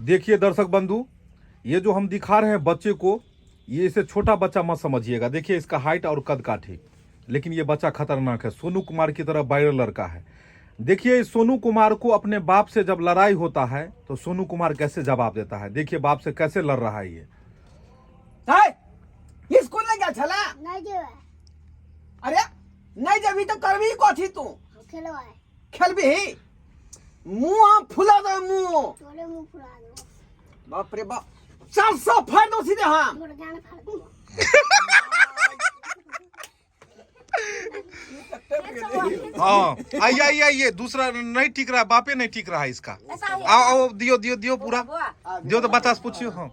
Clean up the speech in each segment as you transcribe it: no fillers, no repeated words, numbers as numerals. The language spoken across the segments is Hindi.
देखिए दर्शक बंधु, ये जो हम दिखा रहे हैं बच्चे को, ये इसे छोटा बच्चा मत समझिएगा। देखिए इसका हाइट और कद काठी, लेकिन ये बच्चा खतरनाक है। सोनू कुमार की तरह वायरल लड़का है। देखिए इस सोनू कुमार को अपने बाप से जब लड़ाई होता है तो सोनू कुमार कैसे जवाब देता है। देखिए बाप से कैसे लड़ रहा है ये। स्कूल नहीं गया छला? नहीं जेबे। अरे नहीं जबी तो करबी कथी तू? खेलवा खेलबी? मुंह फुला दे मुंह। तोरे मुंह फुला दो। बाप रे बाप, 400 फाड़ दो सीधे हम। तोरे जान फाड़ दो। हाँ आइए आइए आइए, दूसरा नहीं ठीक रहा, बापे नहीं ठीक रहा है इसका। आओ आओ, दियो दियो दियो पूरा दियो तो बच्चा से पूछियो। हाँ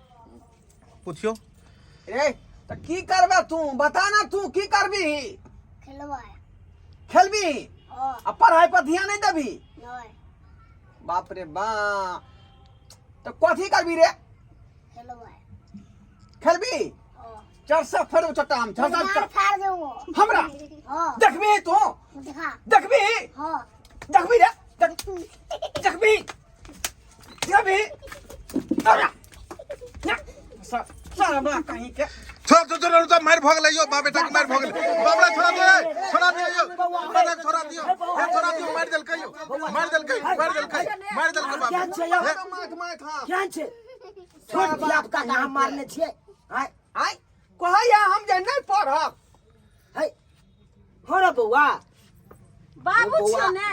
पूछियो। ए तो की करबे तू? बता ना तू की करबी? खेलवा खेलबी? हां। अब पढ़ाई पर ध्यान नहीं देबी? नहीं। बाप रे बाप, तो कथी करबी रे? खेलवा खेलबी? हां। 400 फाड़ दो चट्टा हम। 400 जान फाड़ दूंगा। हमरा? हां। देखबी तू? दिखा। देखबी? हां। देखबी रे? देखबी? देखबी? अरे सारा कहीं के छोड़ मार भोग ले बाप बेटा के मार भोग ले। बाबला छोड़ा दे, छोड़ा दियो, छोड़ा छोड़ा दियो, छोड़ा दियो, मार देल कहियो, मार देल कहियो, मार देल कहियो, मार देल के बाप। क्या छे यो? मार खा क्या छे? छोट बाप का हम मारने छे। हाय आय कहैया हम जे नहीं पढ़ब। हाय हो रे बउआ, बाबू छे ने।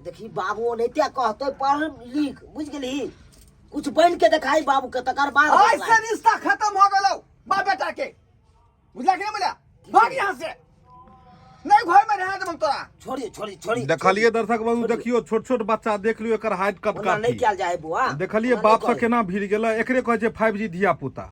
देखी बाबू ओनैते कहते पढ़ लिख, बुझ गेली? कुछ बन के दिखाई बाबू के, तकर बाद ऐसे रिश्ता खत्म हो गेलो बाप बेटा के। बुझला कि नहीं बुझला? भाग यहाँ से, नहीं घर में रह दम तोरा। छोड़ी छोड़ी छोड़ी। देखलिए दर्शक बंधु, देखियो छोट छोट बच्चा देख लियो एकर हाइट कद ओना नहीं काठी। क्या जाए बुआ। देखलिए ओना नहीं बाप से कहे। केना भिड़ गेला। एकरे कहे छै 5G धिया पुता।